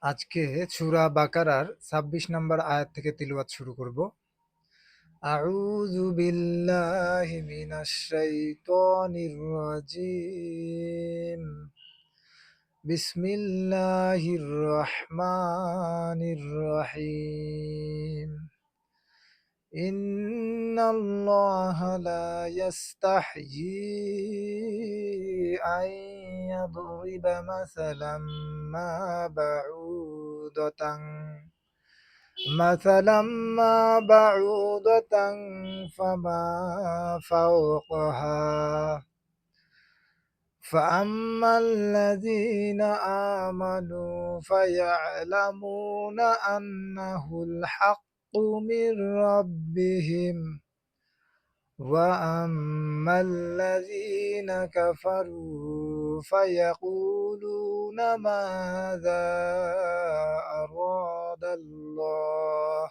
আজকে সূরা বাকারার ২৬ নম্বর আয়াত থেকে তিলাওয়াত শুরু করব। আউযু বিল্লাহি মিনাশ শাইতানির রাজিম। বিসমিল্লাহির রহমানির রহিম। ইন্নাল্লাহা লা ইয়াস্তাহয়ি আন ইয়াদরিবা মাসালাম মা বাউদাতান مثلا ما بعوضة فما فوقها فأما الذين آمنوا فيعلمون أنه الحق من ربهم وأما الذين كفروا فيقولون ماذا أراد الله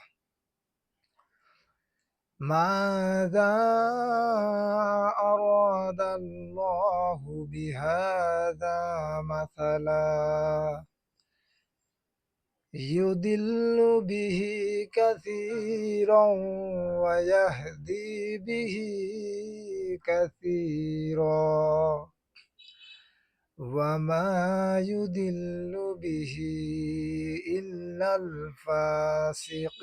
ماذا أراد الله بهذا مثلا يضل به كثيرا ويهدي به كثيرا وما يضل به إلا الفاسقين।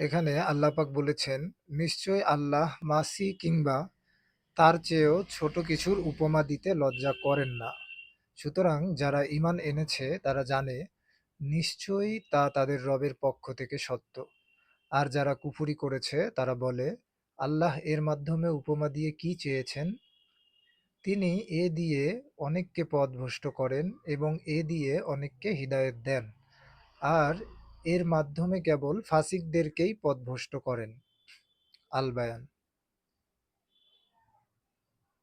এখানে আল্লাহ পাক বলেছেন, নিশ্চয় আল্লাহ মাসি কিংবা তার চেয়েও ছোট কিছুর উপমা দিতে লজ্জা করেন না। সুতরাং যারা ঈমান এনেছে তারা জানে নিশ্চয়ই তা তাদের রবের পক্ষ থেকে সত্য। আর যারা কুফরি করেছে তারা বলে, আল্লাহ এর মাধ্যমে উপমা দিয়ে কি চেয়েছেন? তিনি এ দিয়ে অনেককে পথভ্রষ্ট করেন এবং এ দিয়ে অনেককে হিদায়াত দেন, আর এর মাধ্যমে কেবল ফাসিকদেরকেই পথভ্রষ্ট করেন। আল বায়ান।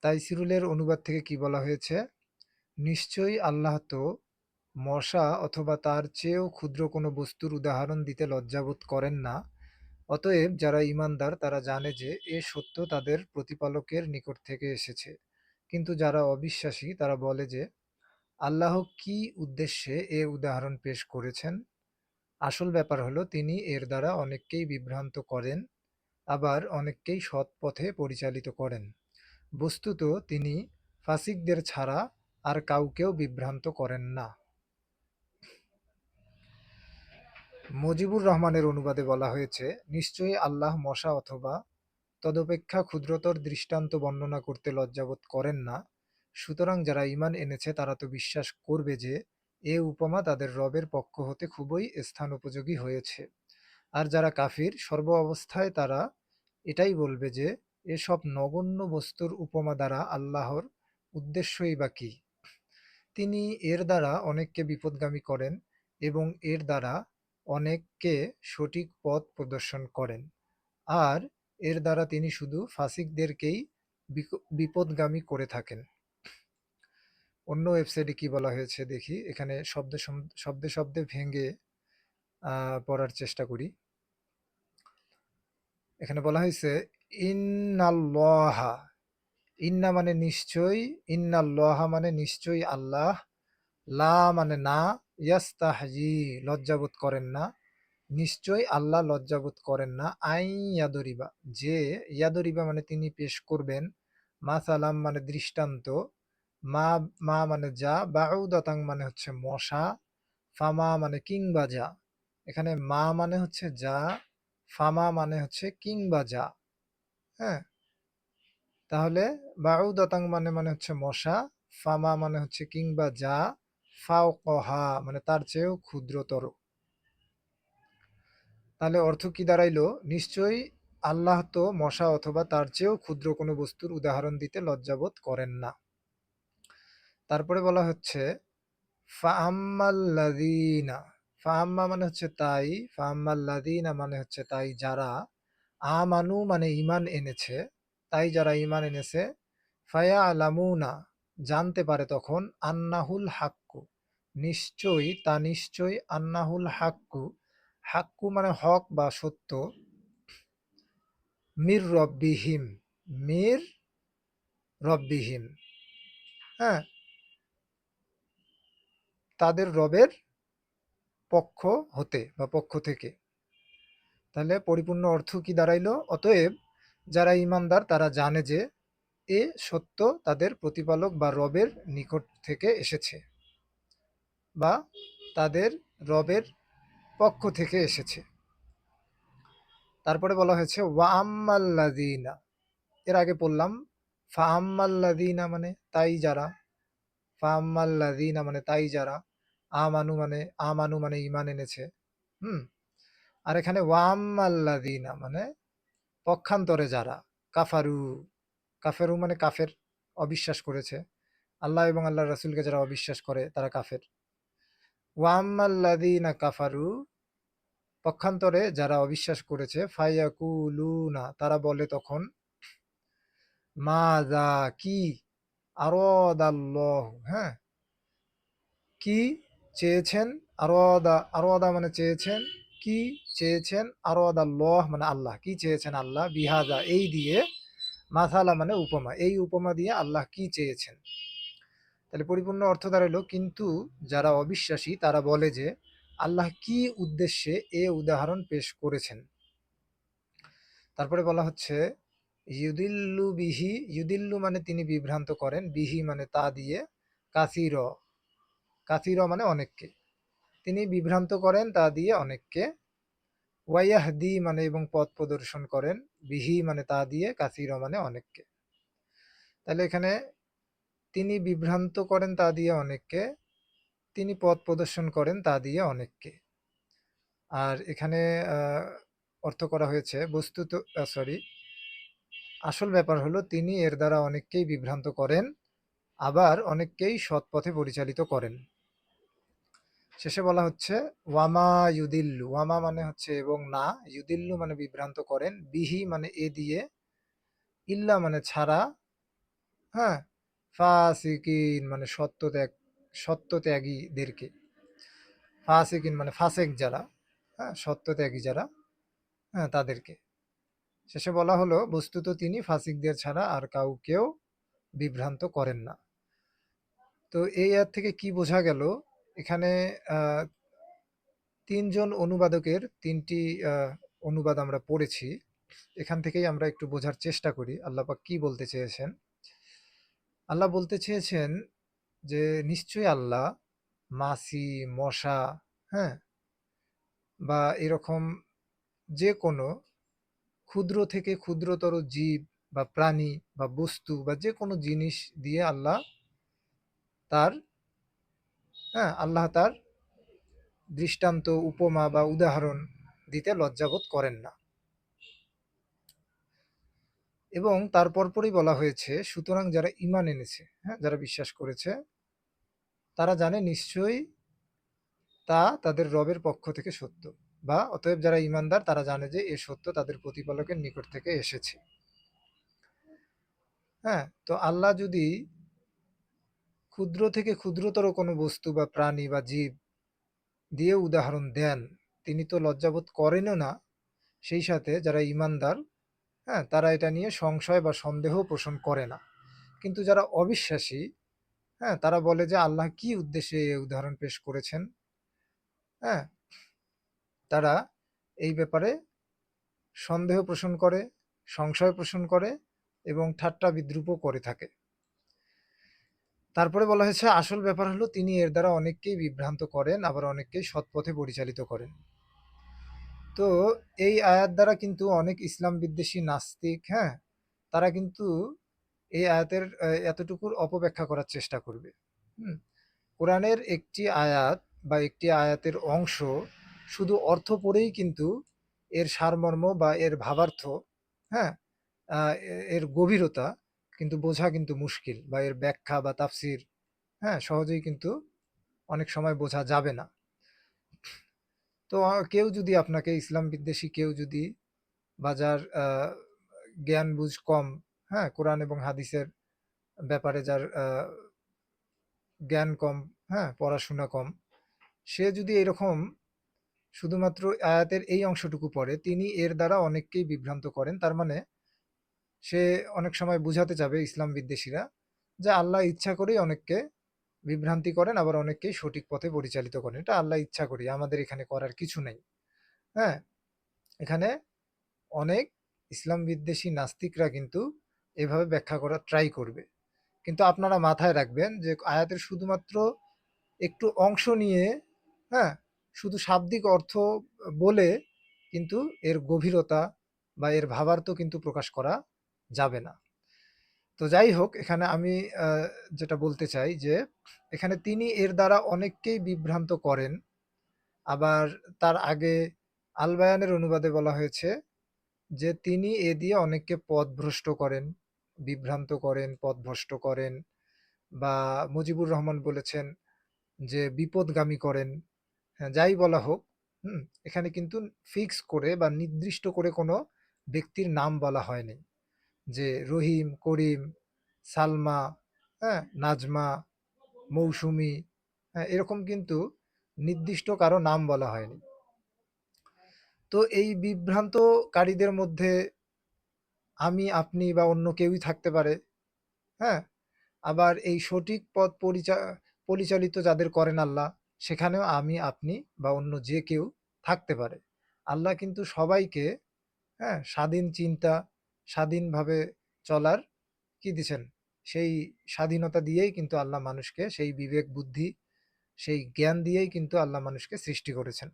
তাইসিরুলের অনুবাদ থেকে কি বলা হয়েছে? নিশ্চয়ই আল্লাহ তো মশা অথবা তার চেয়েও ক্ষুদ্র কোনো বস্তুর উদাহরণ দিতে লজ্জাবোধ করেন না। অতএব যারা ঈমানদার তারা জানে যে এ সত্য তাদের প্রতিপালকের নিকট থেকে এসেছে। কিন্তু যারা অবিশ্বাসী তারা বলে যে আল্লাহ কি উদ্দেশ্যে এ উদাহরণ পেশ করেছেন। আসল ব্যাপার হলো তিনি এর দ্বারা অনেককেই বিভ্রান্ত করেন, আবার অনেককেই সৎ পথে পরিচালিত করেন। বস্তুত তিনি ফাসিকদের ছাড়া আর কাউকেও বিভ্রান্ত করেন না। মুজিবুর রহমানের অনুবাদে বলা হয়েছে, নিশ্চয়ই আল্লাহ মশা অথবা তদপেক্ষা ক্ষুদ্রতর দৃষ্টান্ত বর্ণনা করতে লজ্জাবোধ করেন না। সুতরাং যারা ঈমান এনেছে তারা তো বিশ্বাস করবে যে এ উপমা তাদের রবের পক্ষ হতে খুবই স্থানোপযোগী হয়েছে। আর যারা কাফির সর্ব অবস্থায় তারা এটাই বলবে যে এসব নগণ্য বস্তুর উপমা দ্বারা আল্লাহর উদ্দেশ্যই বা কি? তিনি এর দ্বারা অনেককে বিপথগামী করেন এবং এর দ্বারা অনেককে সঠিক পথ প্রদর্শন করেন, আর এর দ্বারা তিনি শুধু ফাসিকদেরকেই বিপথগামী করে থাকেন। অন্য ওয়েবসাইটে কি বলা হয়েছে দেখি, এখানে শব্দে শব্দে ভেঙে পড়ার চেষ্টা করি। এখানে বলা হয়েছে ইন্নাল্লাহা, ইন্না মানে নিশ্চয়, ইন্নাল্লাহা মানে নিশ্চয়ই আল্লাহ, লা মানে না, ইয়াস্তাহজি লজ্জাবোধ করেন না, নিশ্চয় আল্লাহ লজ্জাবোধ করেন না, আই ইয়াদরিবা যে, ইয়াদরিবা মানে তিনি পেশ করবেন, মাসালাম মানে দৃষ্টান্ত, মা মা মানে যা, বাউদাতাং মানে হচ্ছে মশা, ফামা মানে কিংবা যা। এখানে মা মানে হচ্ছে যা, ফামা মানে হচ্ছে কিংবা যা। হ্যাঁ, তাহলে বাউদাতাং মানে হচ্ছে মশা, ফামা মানে হচ্ছে কিংবা যা, ফাওকহা মানে তার চেয়েও ক্ষুদ্রতর। তাহলে অর্থ কি দাঁড়াইলো? নিশ্চয়ই আল্লাহ তো মশা অথবা তার চেয়েও ক্ষুদ্র কোনো বস্তুর উদাহরণ দিতে লজ্জাবোধ করেন না। তারপরে বলা হচ্ছে ফাআম্মাল্লাযীনা, ফাআম্মা মানে হচ্ছে তাই, ফাআম্মাল্লাযীনা মানে হচ্ছে তাই যারা, আমানু মানে ঈমান এনেছে, তাই যারা ঈমান এনেছে, ফায়ালামুনা জানতে পারে তখন, আন্নাহুল হাক্কু নিশ্চয়ই তা নিশ্চয়ই, আন্নাহুল হাক্কু, হাক্কু মানে হক বা সত্য, মির রব্বিহিম, মির রব্বিহিম হ্যাঁ, তাদের রবের পক্ষ হতে বা পক্ষ থেকে। তাহলে পরিপূর্ণ অর্থ কি দাঁড়াইলো? অতএব যারা ঈমানদার তারা জানে যে এ সত্য তাদের প্রতিপালক বা রবের নিকট থেকে এসেছে বা তাদের রবের পক্ষ থেকে এসেছে। তারপরে বলা হয়েছে ওয়া আম্মাল্লাযীনা, এর আগে পড়লাম ফা আম্মাল্লাযীনা মানে তাই যারা, ফা আম্মাল্লাযীনা মানে তাই যারা, আমানু মানে ঈমান এনেছে। হুম। আর এখানে ওয়া আম্মাল্লাযীনা মানে পক্ষান্তরে যারা, কাফারু, কাফেরু মানে কাফের, অবিশ্বাস করেছে। আল্লাহ এবং আল্লাহর রাসূলকে যারা অবিশ্বাস করে তারা কাফের। ওয়া আম্মাল্লাযীনা কাফারু, পক্ষান্তরে যারা অবিশ্বাস করেছে, ফায়াকুলুনা তারা বলে তখন, মাযা কি, আরাদাল্লাহু, হ্যাঁ, কি চেয়েছেন, আরাদা মানে চেয়েছেন, কি চেয়েছেন, আরাদাল্লাহ মানে আল্লাহ, কি চেয়েছেন আল্লাহ, বিহাজা এই দিয়ে, মাসালা মানে উপমা, এই উপমা দিয়ে আল্লাহ কি চেয়েছেন। তাহলে পরিপূর্ণ অর্থ দাঁড়ালো, কিন্তু যারা অবিশ্বাসী তারা বলে যে আল্লাহ কি উদ্দেশ্যে এ উদাহরণ পেশ করেছেন। তারপরে বলা হচ্ছে ইউদিল্লু বিহি, ইউদিল্লু মানে তিনি বিভ্রান্ত করেন, বিহি মানে তা দিয়ে, কাসির, কাসির মানে অনেককে, তিনি বিভ্রান্ত করেন তা দিয়ে অনেককে, ওয়াইয়াহদি মানে এবং পথ প্রদর্শন করেন, বিহি মানে তা দিয়ে, কাসির মানে অনেককে। তাহলে এখানে তিনি বিভ্রান্ত করেন তা দিয়ে অনেককে, তিনি পথ প্রদর্শন করেন তা দিয়ে অনেককে। আর এখানে আহ, অর্থ করা হয়েছে বস্তুত, সরি, আসল ব্যাপার হলো তিনি এর দ্বারা অনেককেই বিভ্রান্ত করেন, আবার অনেককেই সৎ পথে পরিচালিত করেন। শেষে বলা হচ্ছে ওয়ামা ইউদিল্লু, ওয়ামা মানে হচ্ছে এবং না, ইউদিল্লু মানে বিভ্রান্ত করেন, বিহি মানে এ দিয়ে, ইল্লা মানে ছাড়া, হ্যাঁ, ফাসিকিন মানে সত্যত্যাগীদেরকে, ফাসিকিন মানে ফাসেক যারা, হ্যাঁ, সত্যত্যাগী যারা, হ্যাঁ, তাদেরকে। শেষে বলা হলো বস্তুত তিনি ফাসিকদের ছাড়া আর কাউকেও বিভ্রান্ত করেন না। তো এই আয়াত থেকে কি বোঝা গেল? এখানে আহ, তিনজন অনুবাদকের তিনটি অনুবাদ আমরা পড়েছি। এখান থেকেই আমরা একটু বোঝার চেষ্টা করি আল্লাহ পাক কি বলতে চেয়েছেন। আল্লাহ বলতে চেয়েছেন যে নিশ্চয়ই আল্লাহ মাছি, মশা, হ্যাঁ, বা এরকম যে কোনো ক্ষুদ্র থেকে ক্ষুদ্রতর জীব বা প্রাণী বা বস্তু বা যে কোনো জিনিস দিয়ে আল্লাহ তার, হ্যাঁ, আল্লাহ তার দৃষ্টান্ত, উপমা বা উদাহরণ দিতে লজ্জাবোধ করেন না। এবং তার পরপরই বলা হয়েছে সুতরাং যারা ঈমান এনেছে, হ্যাঁ, যারা বিশ্বাস করেছে তারা জানে নিশ্চয়ই তা তাদের রবের পক্ষ থেকে সত্য, বা অতএব যারা ঈমানদার তারা জানে যে এ সত্য তাদের প্রতিপালকের নিকট থেকে এসেছে। হ্যাঁ, তো আল্লাহ যদি ক্ষুদ্র থেকে ক্ষুদ্রতর কোনো বস্তু বা প্রাণী বা জীব দিয়ে উদাহরণ দেন, তিনি তো লজ্জাবোধ করেনও না। সেই সাথে যারা ঈমানদার, হ্যাঁ, তারা এটা নিয়ে সংশয় বা সন্দেহ পোষণ করে না। কিন্তু যারা অবিশ্বাসী, হ্যাঁ, তারা বলে যে আল্লাহ কি উদ্দেশ্যে এই উদাহরণ পেশ করেছেন, হ্যাঁ, তারা এই ব্যাপারে সন্দেহ পোষণ করে, সংশয় পোষণ করে এবং ঠাট্টা বিদ্রূপও করে থাকে। তারপরে বলা হয়েছে আসল ব্যাপার হলো তিনি এর দ্বারা অনেককেই বিভ্রান্ত করেন, আবার অনেককেই সৎপথে পরিচালিত করেন। তো এই আয়াত দ্বারা কিন্তু অনেক ইসলাম বিদ্বেষী নাস্তিক, হ্যাঁ, তারা কিন্তু এই আয়াতের এতটুকুর অপব্যাখ্যা করার চেষ্টা করবে। হুম, কোরআনের একটি আয়াত বা একটি আয়াতের অংশ শুধু অর্থ পড়েই কিন্তু এর সারমর্ম বা এর ভাবার্থ, হ্যাঁ, এর গভীরতা কিন্তু বোঝা কিন্তু মুশকিল, বা এর ব্যাখ্যা বা তাফসির, হ্যাঁ, সহজেই কিন্তু অনেক সময় বোঝা যাবে না। তো কেউ যদি আপনাকে, ইসলাম বিদ্বেষী কেউ যদি, বা যার জ্ঞান বুঝ কম, হ্যাঁ, কোরআন এবং হাদিসের ব্যাপারে যার জ্ঞান কম, হ্যাঁ, পড়াশোনা কম, সে যদি এরকম শুধুমাত্র আয়াতের এই অংশটুকু পড়ে, তিনি এর দ্বারা অনেককেই বিভ্রান্ত করেন, তার মানে সে অনেক সময় বুঝাতে যাবে ইসলাম বিদ্বেষীরা যে আল্লাহ ইচ্ছা করেই অনেককে বিভ্রান্তি করেন, আবার অনেককেই সঠিক পথে পরিচালিত করেন। এটা আল্লাহ ইচ্ছা করেই, আমাদের এখানে করার কিছু নেই। হ্যাঁ, এখানে অনেক ইসলাম বিদ্বেষী নাস্তিকরা কিন্তু এভাবে ব্যাখ্যা করার ট্রাই করবে। কিন্তু আপনারা মাথায় রাখবেন যে আয়াতের শুধুমাত্র একটু অংশ নিয়ে, হ্যাঁ, শুধু শাব্দিক অর্থ বলে কিন্তু এর গভীরতা বা এর ভাবার্থ কিন্তু প্রকাশ করা যাবে না। তো যাই হোক, এখানে আমি যেটা বলতে চাই যে এখানে তিনি এর দ্বারা অনেককেই বিভ্রান্ত করেন। আবার তার আগে আল বায়ানের অনুবাদে বলা হয়েছে যে তিনি এ দিয়ে অনেককে পথভ্রষ্ট করেন, বিভ্রান্ত করেন, পথভ্রষ্ট করেন, বা মুজিবুর রহমান বলেছেন যে বিপদগামী করেন। হ্যাঁ, যাই বলা হোক, এখানে কিন্তু ফিক্স করে বা নির্দিষ্ট করে কোনো ব্যক্তির নাম বলা হয়নি যে রহিম, করিম, সালমা, হ্যাঁ, নাজমা, মৌসুমী, হ্যাঁ, এরকম কিন্তু নির্দিষ্ট কারো নাম বলা হয়নি। তো এই বিভ্রান্তকারীদের মধ্যে আমি, আপনি বা অন্য কেউই থাকতে পারে। হ্যাঁ, আবার এই সঠিক পথ পরিচালিত যাদের করেন আল্লাহ, সেখানেও আমি, আপনি বা অন্য যে কেউ থাকতে পারে। আল্লাহ কিন্তু সবাইকে, হ্যাঁ, স্বাধীন চিন্তা, স্বাধীনভাবে চলার কি দিছেন? সেই স্বাধীনতা দিয়েই কিন্তু আল্লাহ মানুষকে, সেই বিবেক বুদ্ধি, সেই জ্ঞান দিয়েই কিন্তু আল্লাহ মানুষকে সৃষ্টি করেছেন।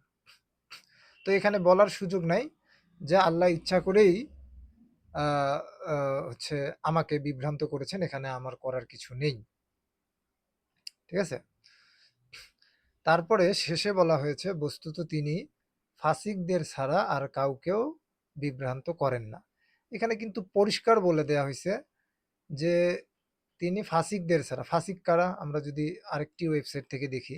তো এখানে বলার সুযোগ নাই যে আল্লাহ ইচ্ছা করেই আহ, হচ্ছে আমাকে বিভ্রান্ত করেছেন, এখানে আমার করার কিছু নেই। ঠিক আছে? তারপরে শেষে বলা হয়েছে বস্তুত তিনি ফাসিকদের ছাড়া আর কাউকেও বিভ্রান্ত করেন না। এখানে কিন্তু পরিষ্কার বলে দেয়া হয়েছে যে তিনি ফাসিকদের ছাড়া। ফাসিক কারা? আমরা যদি আরেকটি ওয়েবসাইট থেকে দেখি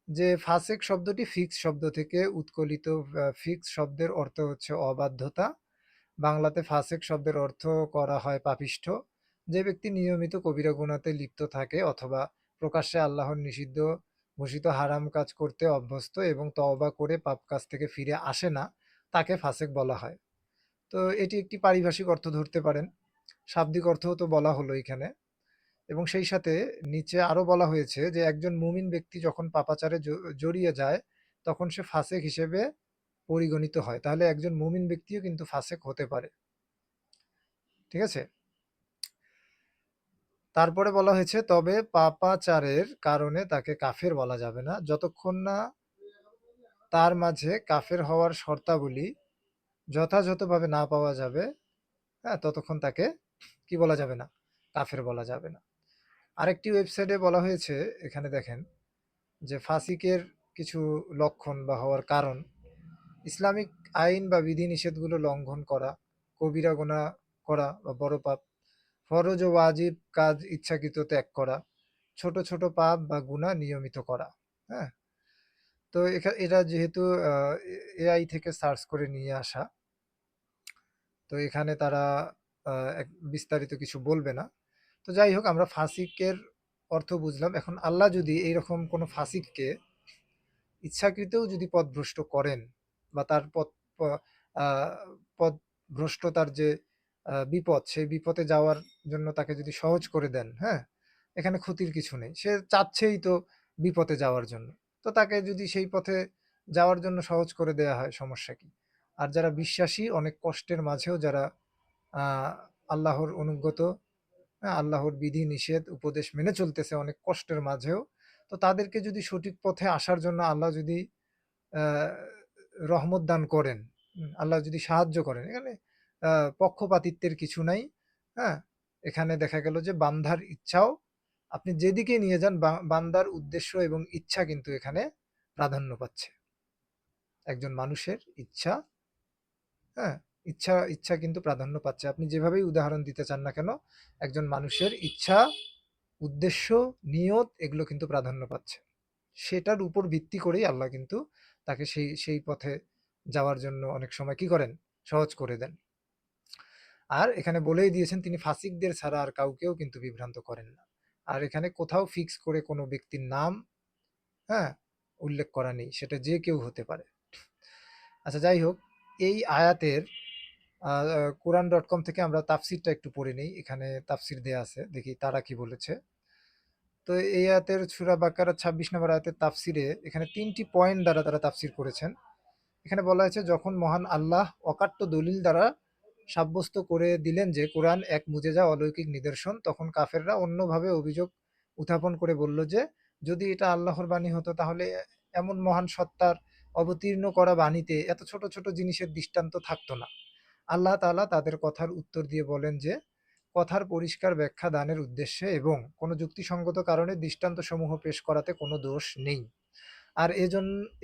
যে ফাসেক শব্দটি ফিক্স শব্দ থেকে উৎকলিত। ফিক্স শব্দের অর্থ হচ্ছে অবাধ্যতা। বাংলাতে ফাসেক শব্দের অর্থ করা হয় পাপিষ্ঠ। যে ব্যক্তি নিয়মিত কবিরা গুনাতে লিপ্ত থাকে অথবা প্রকাশ্যে আল্লাহর নিষিদ্ধ ঘোষিত হারাম কাজ করতে অভ্যস্ত এবং তওবা করে পাপ কাজ থেকে ফিরে আসে না, তাকে ফাসেক বলা হয়। তো এটি একটি পারিভাষিক অর্থ ধরতে পারেন। শাব্দিক অর্থও তো বলা হলো এখানে। এবং সেই সাথে নিচে আরো বলা হয়েছে যে একজন মুমিন ব্যক্তি যখন পাপাচারে জড়িয়ে যায় তখন সে ফাসেক হিসেবে পরিগণিত হয়। তাহলে একজন মুমিন ব্যক্তিও কিন্তু ফাসেক হতে পারে। ঠিক আছে? তারপরে বলা হয়েছে তবে পাপাচারের কারণে তাকে কাফের বলা যাবে না যতক্ষণ না তার মাঝে কাফের হওয়ার শর্তাবলী যথাযথভাবে না পাওয়া যাবে। হ্যাঁ, ততক্ষণ তাকে কি বলা যাবে না? কাফের বলা যাবে না। আরেকটি ওয়েবসাইটে বলা হয়েছে, এখানে দেখেন, যে ফাসিকের কিছু লক্ষণ বা হওয়ার কারণ: ইসলামিক আইন বা বিধিনিষেধগুলো লঙ্ঘন করা, কবিরা গুনাহ করা বা বড় পাপ, ফরজ ও ওয়াজিব কাজ ইচ্ছাকৃত ত্যাগ করা, ছোট ছোট পাপ বা গুনাহ নিয়মিত করা। হ্যাঁ, তো এটা যেহেতু এআই থেকে সার্চ করে নিয়ে আসা, তো এখানে তারা বিস্তারিত কিছু বলবে না। তো যাই হোক, আমরা ফাসিকের অর্থ বুঝলাম। এখন আল্লাহ যদি এইরকম কোনো ফাসিককে ইচ্ছাকৃতও যদি পথভ্রষ্ট করেন বা তার আহ, পথভ্রষ্টতার যে বিপদ, সেই বিপদে যাওয়ার জন্য তাকে যদি সহজ করে দেন, হ্যাঁ, এখানে ক্ষতির কিছু নেই। সে চাচ্ছেই তো বিপদে যাওয়ার জন্য। তো তাকে যদি সেই পথে যাওয়ার জন্য সহজ করে দেয়া হয়, সমস্যা কি? আর যারা বিশ্বাসী, অনেক কষ্টের মাঝেও যারা আহ আল্লাহর অনুগত, হ্যাঁ, আল্লাহর বিধি নিষেধ উপদেশ মেনে চলতেছে অনেক কষ্টের মাঝেও, তো তাদেরকে যদি সঠিক পথে আসার জন্য আল্লাহ যদি আহ, রহমত দান করেন, আল্লাহ যদি সাহায্য করেন, এখানে পক্ষপাতিত্বের কিছু নাই। হ্যাঁ, এখানে দেখা গেল যে বান্দার ইচ্ছাও, আপনি যেদিকে নিয়ে যান, বান্দার উদ্দেশ্য এবং ইচ্ছা কিন্তু এখানে প্রাধান্য পাচ্ছে। একজন মানুষের ইচ্ছা, হ্যাঁ, ইচ্ছা ইচ্ছা কিন্তু প্রাধান্য পাচ্ছে। আপনি যেভাবেই উদাহরণ দিতে চান না কেন, একজন মানুষের ইচ্ছা, উদ্দেশ্য, নিয়ত, এগুলো কিন্তু প্রাধান্য পাচ্ছে। সেটার উপর ভিত্তি করেই আল্লাহ কিন্তু তাকে সেই সেই পথে যাওয়ার জন্য অনেক সময় কি করেন? সহজ করে দেন। আর এখানে বলেই দিয়েছেন তিনি ফাসিকদের ছাড়া আর কাউকেও কিন্তু বিভ্রান্ত করেন না। আর এখানে কোথাও ফিক্স করে কোনো ব্যক্তির নাম, হ্যাঁ, উল্লেখ করা নেই, সেটা যে কেউ হতে পারে। আচ্ছা, যাই হোক, এই আয়াতের কোরআন.কম থেকে আমরা তাফসিরটা একটু পড়ে নিই। এখানে তাফসির দেয়া আছে। দেখি তারা কি বলেছে। তো এই আয়াতের সূরা বাকারার ২৬ নম্বর আয়াতের তাফসিরে এখানে ৩ টি পয়েন্ট দ্বারা তারা তাফসির করেছেন। এখানে বলা হয়েছে, যখন মহান আল্লাহ অকাট্য দলিল দ্বারা সাব্যস্ত করে দিলেন যে কোরআন এক মুজেজা অলৌকিক নিদর্শন, তখন কাফেররা অন্যভাবে অভিযোগ উত্থাপন করে বলল যে যদি এটা আল্লাহর বাণী হতো তাহলে এমন মহান সত্তার অবতীর্ণ করা বাণীতে এত ছোট ছোট জিনিসের দৃষ্টান্ত থাকতো না। আল্লাহ তাআলা তাদের কথার উত্তর দিয়ে বলেন যে কথার পরিষ্কার ব্যাখ্যা দানের উদ্দেশ্যে এবং কোনো যুক্তিসঙ্গত কারণে দৃষ্টান্তসমূহ পেশ করাতে কোনো দোষ নেই। আর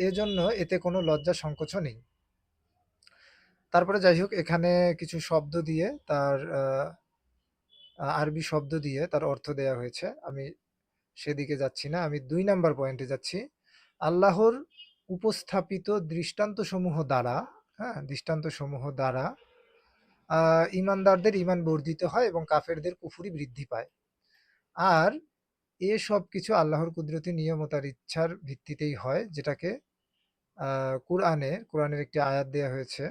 এজন্য এতে কোনো লজ্জা সংকোচও নেই। তারপরে যাই হোক, এখানে কিছু শব্দ দিয়ে তার আরবি শব্দ দিয়ে তার অর্থ দেয়া হয়েছে। আমি সেদিকে যাচ্ছি না। আমি ২ নাম্বার পয়েন্টে যাচ্ছি। আল্লাহর উপস্থাপিত দৃষ্টান্তসমূহ দ্বারা, হ্যাঁ? দৃষ্টান্তসমূহ দ্বারা ঈমানদারদের ঈমান বর্ধিত হয় এবং কাফেরদের কুফরি বৃদ্ধি পায়। আর এসব কিছু আল্লাহর কুদরতি নিয়ম ও তার ইচ্ছার ভিত্তিতেই হয়, যেটাকে কোরআনের একটি আয়াত দেয়া হয়েছে।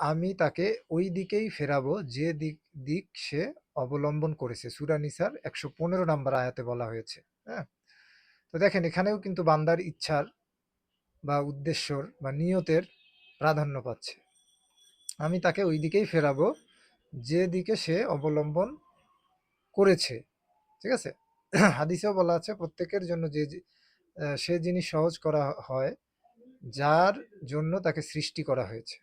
আমি তাকে ওই দিকেই ফেরাবো যে দিক সে অবলম্বন করেছে। সূরা নিসার ১১৫ নাম্বার আয়াতে বলা হয়েছে। হ্যাঁ? তো দেখেন, এখানেও কিন্তু বান্দার ইচ্ছার বা উদ্দেশ্যর বা নিয়তের প্রাধান্য পাচ্ছে। আমি তাকে ওই দিকেই ফেরাবো যে দিকে সে অবলম্বন করেছে। ঠিক আছে? হাদিসেও বলা আছে প্রত্যেকের জন্য সে জিনিস সহজ করা হয় যার জন্য তাকে সৃষ্টি করা হয়েছে।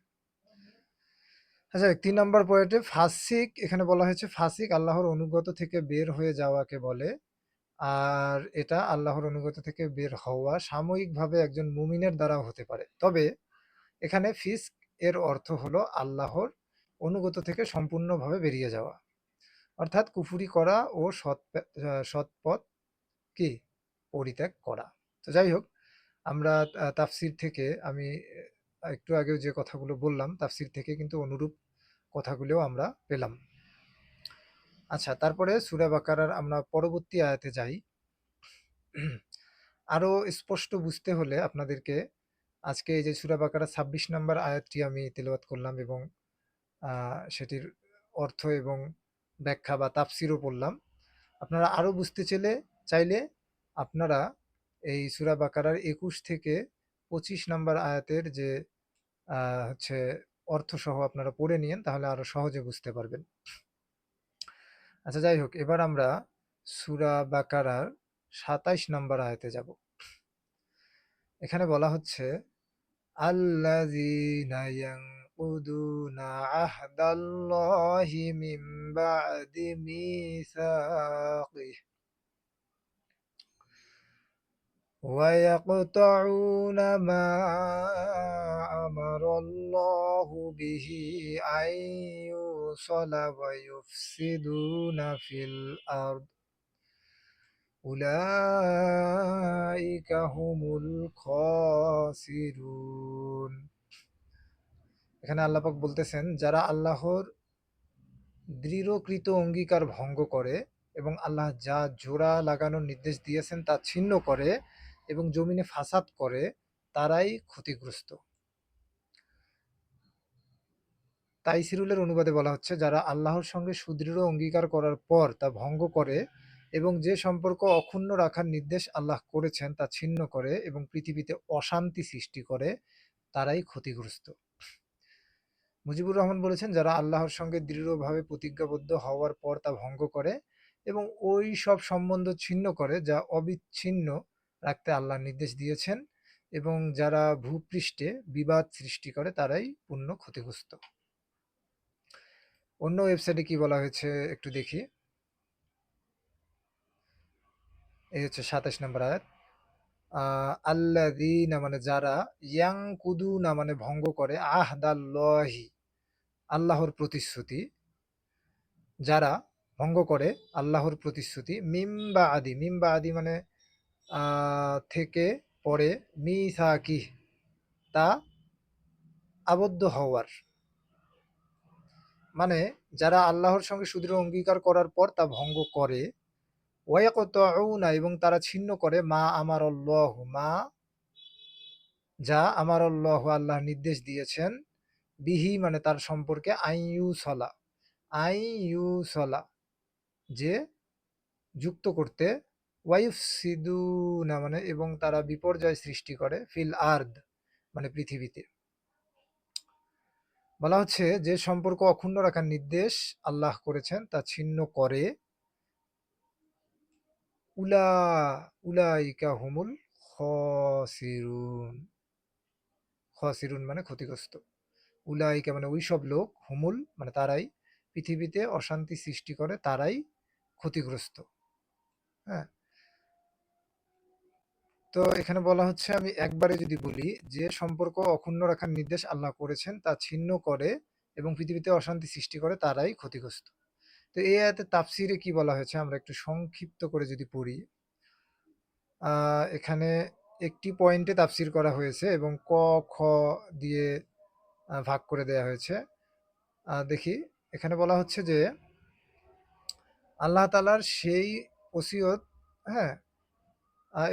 আচ্ছা, ৩ নম্বর পয়েন্টে ফাসিক, এখানে বলা হয়েছে ফাসিক আল্লাহর অনুগত থেকে বের হয়ে যাওয়াকে বলে। আর এটা আল্লাহর অনুগত থেকে বের হওয়া সাময়িকভাবে একজন মুমিনের দ্বারাও হতে পারে। তবে এখানে ফিস্ক এর অর্থ হলো আল্লাহর অনুগত থেকে সম্পূর্ণভাবে বেরিয়ে যাওয়া। অর্থাৎ কুফরি করা ও সৎপথ কি পরিত্যাগ করা। তো যাই হোক, আমরা তাফসির থেকে আমি একটু আগেও যে কথাগুলো বললাম তাফসির থেকে কিন্তু অনুরূপ কথাগুলোও আমরা পেলাম। আচ্ছা, তারপরে সূরা বাকারার আমরা পরবর্তী আয়াতে যাই। আরো স্পষ্ট বুঝতে হলে আপনাদেরকে আজকে এই যে সূরা বাকারার ২৬ নম্বর আয়াতটি আমি তিলাওয়াত করলাম এবং সেটির অর্থ এবং ব্যাখ্যা বা তাফসিরও পড়লাম। আপনারা আরো বুঝতে চাইলে আপনারা এই সূরা বাকারার ২১ থেকে ২৫ নাম্বার আয়াতের যে হচ্ছে অর্থসহ আপনারা পড়ে নিয়েন, তাহলে আরো সহজে বুঝতে পারবেন। আচ্ছা, যাই হোক, এবার আমরা সূরা বাকারার ২৭ নাম্বার আয়াতে যাব। এখানে বলা হচ্ছে, আল্লাযীনা ইয়ানকুদুনা আহদাল্লাহি মিন বা'দি মিসাকিহি ويقطعون ما أمر الله به أن يوصل ويفسدون في الأرض أولئك هم الخاسرون। এখানে আল্লাহ পাক বলতেছেন, যারা আল্লাহর দৃঢ়কৃত অঙ্গীকার ভঙ্গ করে এবং আল্লাহ যা জোড়া লাগানোর নির্দেশ দিয়েছেন তা ছিন্ন করে এবং জমিনে ফাসাদ করে, তারাই ক্ষতিগ্রস্ত। তাইসিরুলের অনুবাদে বলা হচ্ছে, যারা আল্লাহর সঙ্গে সুদৃঢ় অঙ্গীকার করার পর তা ভঙ্গ করে এবং যে সম্পর্ক অক্ষুণ্ণ রাখার নির্দেশ আল্লাহ করেছেন তা ছিন্ন করে এবং পৃথিবীতে অশান্তি সৃষ্টি করে, তারাই ক্ষতিগ্রস্ত। মুজিবুর রহমান বলেছেন, যারা আল্লাহর সঙ্গে দৃঢ়ভাবে প্রতিজ্ঞাবদ্ধ হওয়ার পর তা ভঙ্গ করে এবং ওই সব সম্বন্ধ ছিন্ন করে যা অবিচ্ছিন্ন রাখতে আল্লাহ নির্দেশ দিয়েছেন এবং যারা ভূপৃষ্ঠে বিবাদ সৃষ্টি করে, তারাই পূর্ণ ক্ষতিগ্রস্ত। অন্য ওয়েবসাইটে কি বলা হয়েছে একটু দেখি। এই হচ্ছে ২৭ নম্বর আয়াত। আল্লাযীনা মানে যারা, ইয়ানকুদুনা মানে ভঙ্গ করে, আহদাল্লাহি আল্লাহর প্রতিশ্রুতি, যারা ভঙ্গ করে আল্লাহর প্রতিশ্রুতি, মিম বাদি মানে থেকে পরে, মিসাকিহ তা আবদ্ধ হওয়ার, মানে যারা আল্লাহর সঙ্গে সুদৃঢ় অঙ্গীকার করার পর তা ভঙ্গ করে, ওয়ায়াকতাউনা এবং তারা ছিন্ন করে, যা আমারাল্লাহু আল্লাহ নির্দেশ দিয়েছেন, বিহি মানে তার সম্পর্কে, আইয়ুসলা, আইয়ুসলা যে যুক্ত করতে, ওয়াইফসিদুনা মানে এবং তারা বিপর্যয় সৃষ্টি করে, ফিল আর্দ মানে পৃথিবীতে। বলা হচ্ছে যে সম্পর্ক অক্ষুণ্ণ রাখার নির্দেশ আল্লাহ করেছেন তা ছিন্ন করে, উলা উলাইকা হুমুল খসিরুন, খসিরুন মানে ক্ষতিগ্রস্ত, উলাইকা মানে ওই সব লোক, হুমুল মানে তারাই, পৃথিবীতে অশান্তি সৃষ্টি করে তারাই ক্ষতিগ্রস্ত। হ্যাঁ, তো এখানে বলা হচ্ছে, আমি একবারে যদি বলি, যে সম্পর্ক অক্ষুণ্ণ রাখার নির্দেশ আল্লাহ করেছেন তা ছিন্ন করে এবং পৃথিবীতে অশান্তি সৃষ্টি করে তারাই ক্ষতিগ্রস্ত। তো এই আয়াতে তাফসিরে কি বলা হয়েছে আমরা একটু সংক্ষিপ্ত করে যদি পড়ি। এখানে একটি পয়েন্টে তাফসির করা হয়েছে এবং ক খ দিয়ে ভাগ করে দেয়া হয়েছে। দেখি, এখানে বলা হচ্ছে যে আল্লাহ তাআলার সেই ওসিয়ত, হ্যাঁ,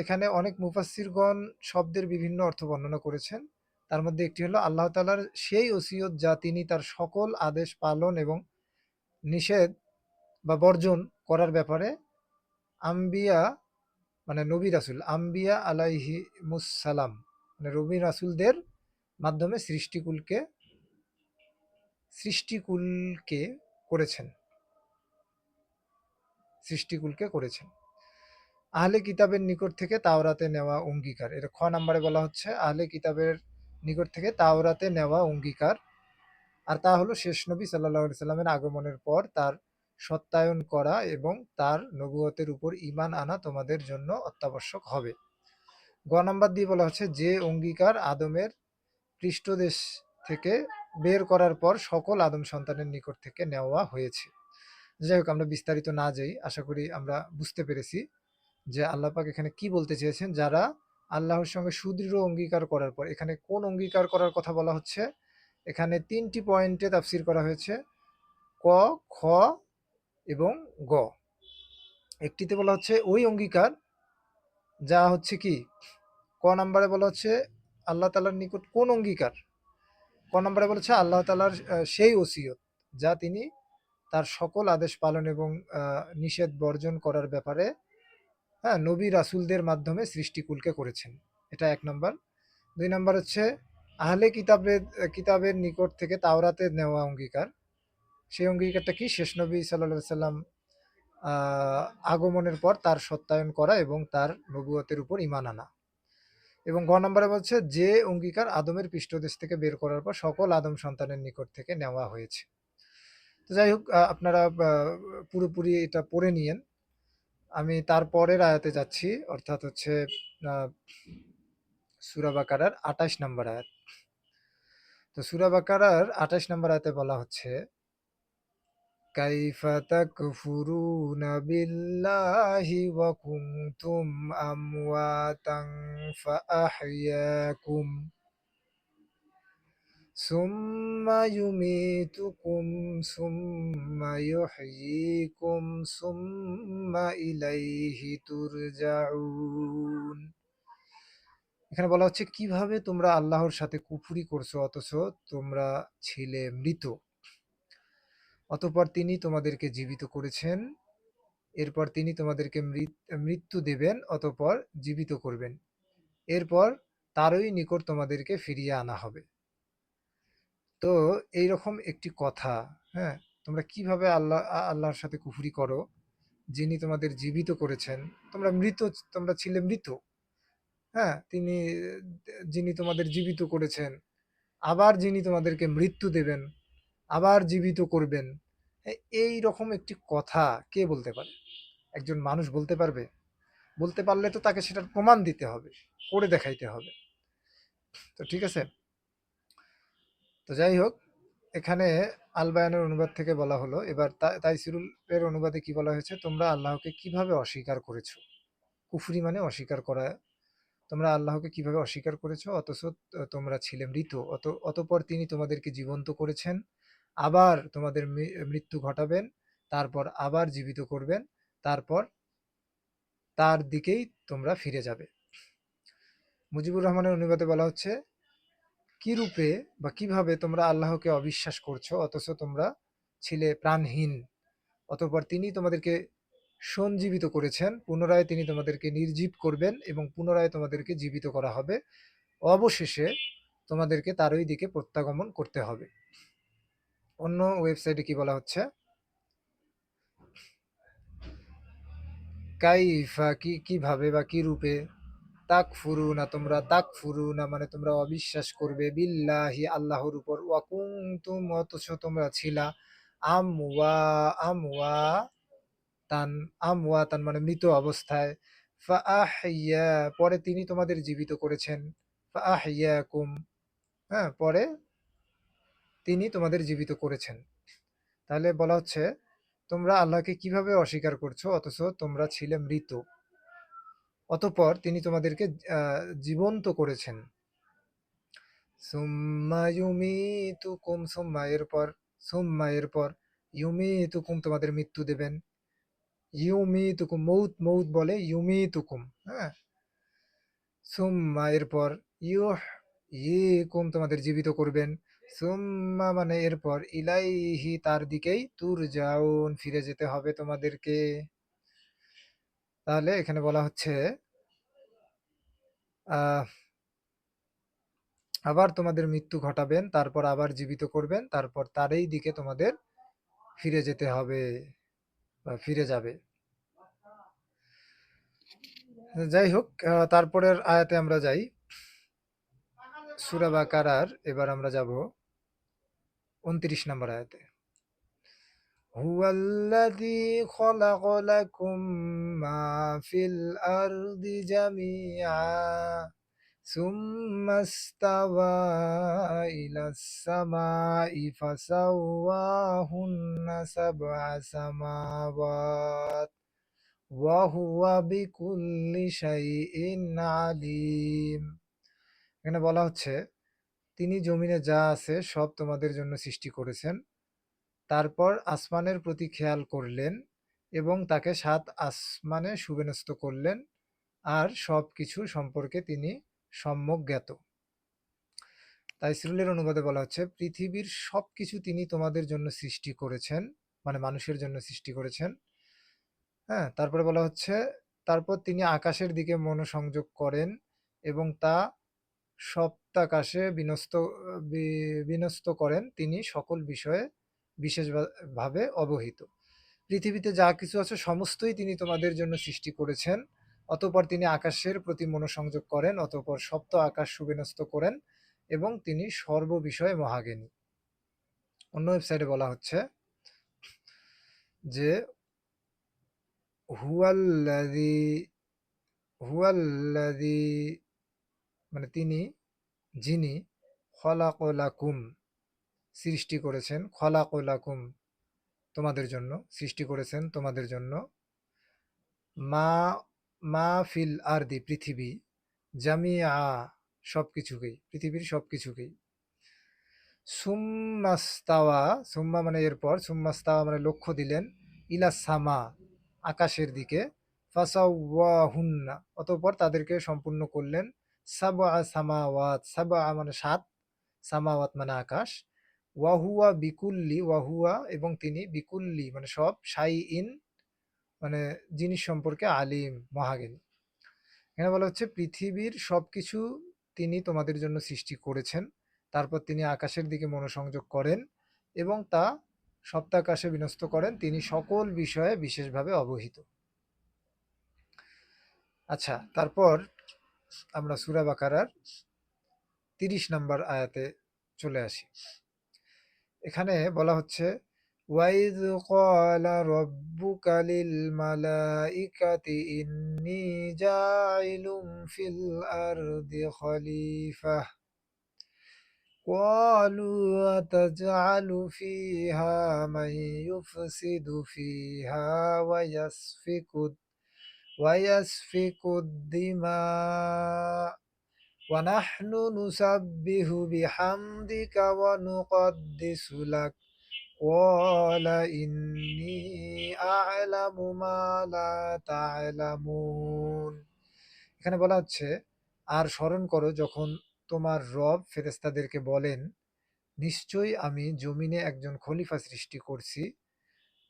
এখানে অনেক মুফাসসিরগণ শব্দের বিভিন্ন অর্থ বর্ণনা করেছেন। তার মধ্যে একটি হলো আল্লাহ তাআলার সেই ওসিয়ত যা তিনি তার সকল আদেশ পালন এবং নিষেধ বা বর্জন করার ব্যাপারে আম্বিয়া মানে নবী রাসূল, আম্বিয়া আলাইহিমুসসালাম মানে নবী রাসূলদের মাধ্যমে সৃষ্টিকুলকে করেছেন, সৃষ্টিকুলকে করেছেন। আহলে কিতাবের নিকট থেকে তাওরাতে নেওয়া অঙ্গীকার, এটা খ নাম্বারে বলা হচ্ছে আহলে কিতাবের নিকট থেকে তাওরাতে নেওয়া অঙ্গীকার, আর তা হলো শেষ নবী সাল্লাল্লাহু আলাইহি সাল্লামের আগমনের পর তার সত্যায়ন করা এবং তার নবুয়তের উপর ঈমান আনা তোমাদের জন্য অত্যাবশ্যক হবে। গ নাম্বার দিয়ে বলা হচ্ছে যে অঙ্গীকার আদমের পৃষ্ঠদেশ থেকে বের করার পর সকল আদম সন্তানের নিকট থেকে নেওয়া হয়েছে। যাই হোক, আমরা বিস্তারিত না যাই, আশা করি আমরা বুঝতে পেরেছি যে আল্লাহ পাক এখানে কি বলতে চেয়েছেন। যারা আল্লাহর সঙ্গে সুদৃঢ় অঙ্গীকার করার পর, এখানে কোন অঙ্গীকার করার কথা বলা হচ্ছে, এখানে তিনটি পয়েন্টে তাফসির করা হয়েছে, ক, খ এবং গ। একটিতে বলা হচ্ছে ওই অঙ্গীকার যা হচ্ছে কি, ক নাম্বারে বলা হচ্ছে আল্লাহ তাআলার নিকট কোন অঙ্গীকার, ক নম্বরে বলেছে আল্লাহ তাআলার সেই ওসিয়ত যা তিনি তার সকল আদেশ পালন এবং নিষেধ বর্জন করার ব্যাপারে, হ্যাঁ, নবী রাসূলদের মাধ্যমে সৃষ্টিকুলকে করেছেন। এটা এক নম্বর। দুই নম্বর হচ্ছে আহলে কিতাবের নিকট থেকে তাওরাতে নেওয়া অঙ্গীকার। সেই অঙ্গীকারটা কি, শেষ নবী সাল্লাল্লাহু আলাইহি সাল্লাম আগমনের পর তার সত্যায়ন করা এবং তার নবুয়তের উপর ঈমান আনা। এবং গ নম্বরে বলছে যে অঙ্গীকার আদমের পৃষ্ঠদেশ থেকে বের করার পর সকল আদম সন্তানের নিকট থেকে নেওয়া হয়েছে। তো যাই হোক, আপনারা পুরোপুরি এটা পড়ে নিয়েন। আমি তারপরের আয়াতে যাচ্ছি, অর্থাৎ হচ্ছে সূরা বাকারার ২৮ নম্বর আয়াত। তো সূরা বাকারার ২৮ নম্বর আয়াতে বলা হচ্ছে, কাইফা তাকফুরুনা বিল্লাহি ওয়া কুনতুম আমওয়াতান ফাআহইয়াকুম সুম্মা ইউমীতুকুম সুম্মা ইউহয়ীকুম সুম্মা ইলাইহি তুরজাউন। এখানে বলা হচ্ছে কিভাবে তোমরা আল্লাহর সাথে কুফরি করছো অথচ তোমরা ছিলে মৃত, অতঃপর তিনি তোমাদেরকে জীবিত করেছেন, এরপর তিনি তোমাদেরকে মৃত্যু দেবেন, অতঃপর জীবিত করবেন, এরপর তারই নিকট তোমাদেরকে ফিরিয়ে আনা হবে। তো এইরকম একটি কথা, হ্যাঁ, তোমরা কিভাবে আল্লাহর সাথে কুফরি করো, যিনি তোমাদের জীবিত করেছেন, তোমরা মৃত, তোমরা ছিলে মৃত, হ্যাঁ, তিনি যিনি তোমাদের জীবিত করেছেন, আবার যিনি তোমাদেরকে মৃত্যু দেবেন, আবার জীবিত করবেন, এই রকম একটি কথা কে বলতে পারে? একজন মানুষ বলতে পারবে? বলতে পারলে তো তাকে সেটার প্রমাণ দিতে হবে, করে দেখাইতে হবে। তো ঠিক আছে, তো যাই হোক, এখানে আল বায়ানের অনুবাদ থেকে বলা হলো, এবার তাইসিরুলের অনুবাদে কি বলা হয়েছে, তোমরা আল্লাহকে কিভাবে অস্বীকার করেছো। কুফরি মানে অস্বীকার করা। তোমরা আল্লাহকে কিভাবে অস্বীকার করেছো অথচ তোমরা ছিলে মৃত, অতঃপর তিনি তোমাদেরকে জীবন্ত করেছেন, আবার তোমাদের মৃত্যু ঘটাবেন, তারপর আবার জীবিত করবেন, তারপর তার দিকেই তোমরা ফিরে যাবে। মুজিবুর রহমানের অনুবাদে বলা হচ্ছে, কি রূপে বা কিভাবে তোমরা আল্লাহকে অবিশ্বাস করছো অথচ তোমরা ছিলে প্রাণহীন, অতঃপর তিনি তোমাদেরকে সঞ্জীবিত করেছেন, পুনরায় তিনি তোমাদেরকে নির্জীব করবেন এবং পুনরায় তোমাদেরকে জীবিত করা হবে, অবশেষে তোমাদেরকে তারই দিকে প্রত্যাগমন করতে হবে। অন্য ওয়েবসাইটে কি বলা হচ্ছে, কাইফা কি কিভাবে বা কি রূপে, তাক ফুরু না তোমরা, তাক ফুরু না মানে তোমরা অবিশ্বাস করবে, বিল্লাহি আল্লাহর উপর, ওয়াকুনতুম অথচ তোমরা ছিলা আমওয়া আমওয়া তান আমওয়াতান মানে মৃত অবস্থায়, ফাআহইয়া পরে তিনি তোমাদের জীবিত করেছেন, ফাআহইয়াকুম হ্যাঁ পরে তিনি তোমাদের জীবিত করেছেন। তাহলে বলা হচ্ছে তোমরা আল্লাহকে কিভাবে অস্বীকার করছো অথচ তোমরা ছিলে মৃত, অতঃপর তিনি তোমাদেরকে জীবন্ত করেছেন। সুম্মা ইউমিতুকুম সুম্মা এরপর ইউমিতুকুম তোমাদের মৃত্যু দেবেন, ইউমিতুকুম মৌত মৌত বলে ইউমিতুকুম, হ্যাঁ। সুম্মা এরপর ইউহয়িকুম তোমাদের জীবিত করবেন, সুম্মা মানে এরপর ইলাইহি তার দিকেই তুরজাউন ফিরে যেতে হবে তোমাদেরকে। তাহলে এখানে বলা হচ্ছে আহ আবার তোমাদের মৃত্যু ঘটাবেন, তারপর আবার জীবিত করবেন, তারপর তারই দিকে তোমাদের ফিরে যেতে হবে বা ফিরে যাবে। যাই হোক, তারপরের আয়াতে আমরা যাই, সূরা বাকারার এবার আমরা যাব 29 নম্বর আয়াতে। হুয়াল্লাযী খলাকা লাকুম মা ফিল আরদি জামিআ সুম্মা ইস্তাওয়া ইলাস সামাই ফাসাওয়াহুন্না সাবআ সামাওয়াত ওয়া হুয়া বিকুল্লি শাইইন আলিম। এখানে বলা হচ্ছে তিনি জমিনে যা আছে সব তোমাদের জন্য সৃষ্টি করেছেন, তারপর আসমানের প্রতি খেয়াল করলেন এবং তাকে ৭ আসমানে সুবিন্যস্ত করলেন, আর সব কিছু সম্পর্কে তিনি সম্যক জ্ঞাত। তাইসিরুলের অনুবাদে বলা হচ্ছে পৃথিবীর সবকিছু তিনি তোমাদের জন্য সৃষ্টি করেছেন, মানে মানুষের জন্য সৃষ্টি করেছেন। হ্যাঁ, তারপরে বলা হচ্ছে তারপর তিনি আকাশের দিকে মনোসংযোগ করেন এবং তা সপ্তাকাশে বিন্যস্ত করেন, তিনি সকল বিষয়ে বিশেষভাবে অবহিত। পৃথিবীতে যা কিছু আছে সমস্তই তিনি তোমাদের জন্য সৃষ্টি করেছেন, অতঃপর তিনি আকাশের প্রতি মনোসংযোগ করেন, অতঃপর সপ্ত আকাশ সুবিন্যস্ত করেন এবং তিনি সর্ববিষয়ে মহাজ্ঞানী। অন্য ওয়েবসাইটে বলা হচ্ছে যে হুয়াল্লাযী হুয়াল্লাযী মানে তিনি, যিনি খলাকলাকুম সৃষ্টি করেছেন, খলাকলাকুম তোমাদের জন্য সৃষ্টি করেছেন তোমাদের জন্য, মা মা ফিল আরদি পৃথিবী, জামিআ সবকিছুকেই, পৃথিবীর সবকিছুকেই, সুম্মাস্তাওয়া সুম্মা মানে এরপর, সুম্মাস্তাওয়া মানে লক্ষ্য দিলেন, ইলা সামা আকাশের দিকে, ফাসাওয়াহুন্না অতঃপর তাদেরকে সম্পূর্ণ করলেন, সাবআ সামাওয়াত সাবআ মানে ৭, সামাওয়াত মানে আকাশ, ওয়াহুয়া বিকুল্লি ওয়াহুয়া এবং তিনি বিকুল্লি মানে সব, শাইইন মানে জিনিস সম্পর্কে আলিম মহাজ্ঞানী। এখানে বলা হচ্ছে পৃথিবীর সবকিছু তিনি তোমাদের জন্য সৃষ্টি করেছেন, তারপর তিনি আকাশের দিকে মনোসংযোগ করেন এবং তা সপ্তাকাশে বিন্যস্ত করেন, তিনি সকল বিষয়ে বিশেষভাবে অবহিত। আচ্ছা, তারপর আমরা সূরা বাকারার 30 নম্বর আয়াতে চলে আসি। এখানে বলা হচ্ছে ওয়াইদ ক্বালা রাব্বুকা লিল মালাইকাতি ইন্নী জাইলুম ফিল আরদি খলিফাহ قالوا أتجعل فيها من يفسد فيها ويسفك الدماء ونحن نسبح بحمدك ونقدس لك قال إني أعلم ما لا تعلمون। এখানে বলা হচ্ছে আর স্মরণ করো যখন তোমার রব ফেরেশতাদেরকে বলেন, নিশ্চয়ই আমি জমিনে একজন খলিফা সৃষ্টি করছি।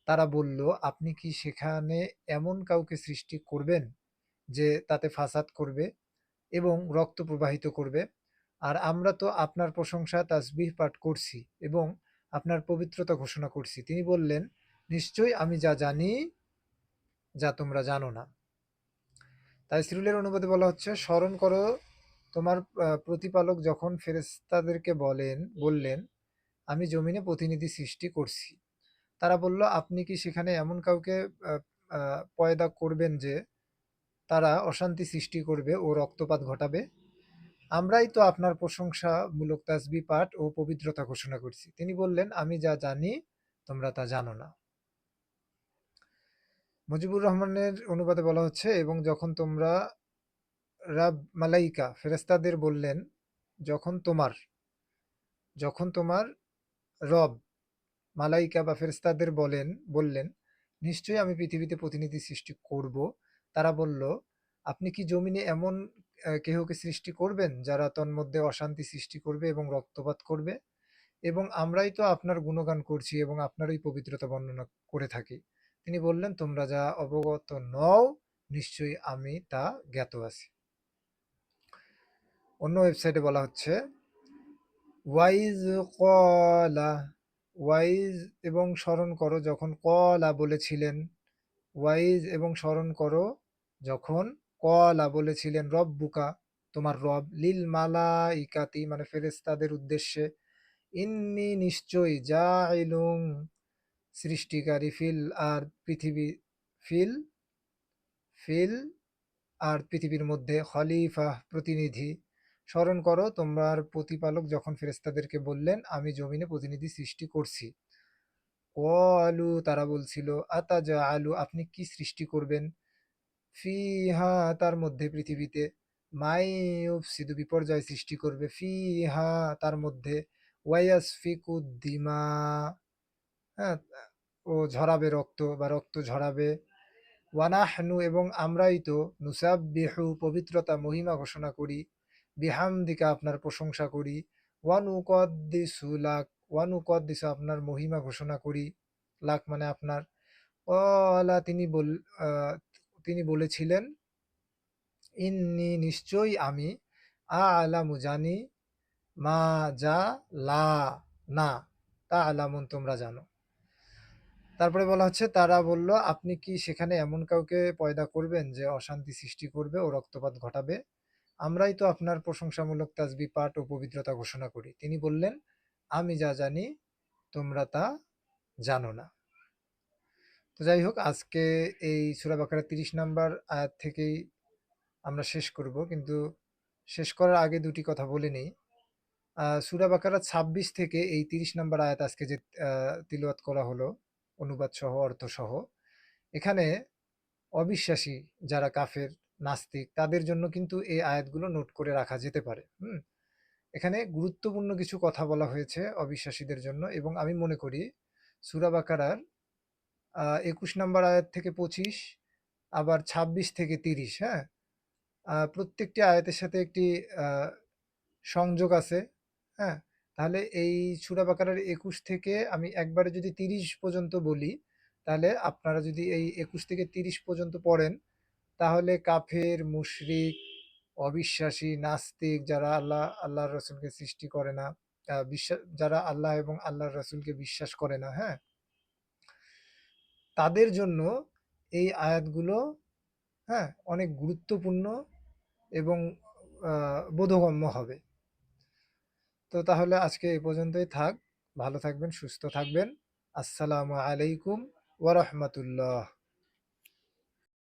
তারা বলল, আপনি কি সেখানে এমন কাউকে সৃষ্টি করবেন যে তাতে ফাসাদ করবে এবং রক্ত প্রবাহিত করবে? আর আমরা তো আপনার প্রশংসা তাসবিহ পাঠ করছি এবং আপনার পবিত্রতা ঘোষণা করছি। তিনি বললেন, নিশ্চয়ই আমি যা জানি, যা তোমরা জানো না। তাইসিরুলের অনুবাদে বলা হচ্ছে, স্মরণ করো তোমার প্রতিপালক যখন ফেরেশতাদেরকে বললেন, আমি জমিনে প্রতিনিধি সৃষ্টি করছি। তারা বলল, আপনি কি সেখানে এমন কাউকে পয়দা করবেন যে তারা অশান্তি সৃষ্টি করবে ও রক্তপাত ঘটাবে? আমরাই তো আপনার প্রশংসামূলক তাসবিহ পাঠ ও পবিত্রতা ঘোষণা করছি। তিনি বললেন, আমি যা জানি তোমরা তা জানো না। মুজিবুর রহমানের অনুবাদে বলা হচ্ছে, এবং যখন তোমরা মালাইকা ফেরেশতাদের বললেন, যখন তোমার যখন তোমার রব মালাইকা বা ফেরেশতাদের বললেন, নিশ্চয়ই আমি পৃথিবীতে প্রতিনিধি সৃষ্টি করব। তারা বলল, আপনি কি জমিনে এমন কেহকে সৃষ্টি করবেন যারা তন্মধ্যে অশান্তি সৃষ্টি করবে এবং রক্তপাত করবে? এবং আমরাই তো আপনার গুণগান করছি এবং আপনারই পবিত্রতা বর্ণনা করে থাকি। তিনি বললেন, তোমরা যা অবগত নও, নিশ্চয়ই আমি তা জ্ঞাত আছি। অন্য ওয়েবসাইটে বলা হচ্ছে, ওয়াইজ কলা, ওয়াইজ এবং স্মরণ করো যখন কলা বলেছিলেন, ওয়াইজ এবং স্মরণ করো যখন কলা বলেছিলেন রব্বুকা তোমার রব, লিল মালাইকাতি মানে ফেরেশতাদের উদ্দেশ্যে, ইন্নি নিশ্চয়ই জাইলুং সৃষ্টিকারী ফিল ফিল আর পৃথিবীর মধ্যে খলিফা প্রতিনিধি। স্মরণ করো তোমার প্রতিপালক যখন ফেরেশতাদেরকে বললেন, আমি জমিনে প্রতিনিধি সৃষ্টি করছি। ক্বালু তারা বলছিল, আতাজআলু আপনি কি সৃষ্টি করবেন, ফিহা তার মধ্যে পৃথিবীতে, মাই ইউফসিদু বিপর্যয় সৃষ্টি করবে, ফিহা তার মধ্যে, ওয়াইয়াসফিকু দিমা হ্যাঁ ও ঝরাবে রক্ত বা রক্ত ঝরাবে, ওয়ানাহনু এবং আমরাই তো, নুসাব্বিহু পবিত্রতা মহিমা ঘোষণা করি, বিহামদিকা আপনার প্রশংসা করি, ওয়ানুকদ্দিসু লাক ওয়ানুকদ্দিসু আপনার মহিমা ঘোষণা করি, লাক মানে আপনার। অলা আহ, তিনি বলেছিলেন, ইন্নি নিশ্চয়ই আমি, আলামু জানি, মা যা লা না তা আলামুন তোমরা জানো। তারপরে বলা হচ্ছে, তারা বলল, আপনি কি সেখানে এমন কাউকে পয়দা করবেন যে অশান্তি সৃষ্টি করবে ও রক্তপাত ঘটাবে? আমরাই তো আপনার প্রশংসামূলক তাসবিহ পাঠ ও পবিত্রতা ঘোষণা করি। তিনি বললেন, আমি যা জানি তোমরা তা জানো না। তো যাই হোক, আজকে এই সূরা বাকারা ৩০ নাম্বার আয়াত থেকেই আমরা শেষ করব, কিন্তু শেষ করার আগে দুটি কথা বলে নেই। সূরা বাকারা ২৬ থেকে এই ৩০ নাম্বার আয়াত আজকে যে তিলাওয়াত করা হলো অনুবাদ সহ অর্থ সহ, এখানে অবিশ্বাসী যারা কাফের নাস্তিক তাদের জন্য কিন্তু এই আয়াতগুলো নোট করে রাখা যেতে পারে। এখানে গুরুত্বপূর্ণ কিছু কথা বলা হয়েছে অবিশ্বাসীদের জন্য, এবং আমি মনে করি সূরা বাকারার ২১ নম্বর আয়াত থেকে ২৫, আবার ২৬ থেকে ৩০, হ্যাঁ, প্রত্যেকটি আয়াতের সাথে একটি সংযোগ আছে। হ্যাঁ, তাহলে এই সূরা বাকারার ২১ থেকে আমি একবারে যদি ৩০ পর্যন্ত বলি, তাহলে আপনারা যদি এই ২১ থেকে ৩০ পর্যন্ত পড়েন, তাহলে কাফের, মুশরিক, অবিশ্বাসী, নাস্তিক যারা আল্লাহর রাসূলকে সৃষ্টি করে না, যারা আল্লাহ এবং আল্লাহর রাসূলকে বিশ্বাস করে না, হ্যাঁ, তাদের জন্য এই আয়াতগুলো, হ্যাঁ, অনেক গুরুত্বপূর্ণ এবং বোধগম্য হবে। তো তাহলে আজকে এই পর্যন্তই থাক। ভালো থাকবেন, সুস্থ থাকবেন। আসসালামু আলাইকুম ওয়া রাহমাতুল্লাহ।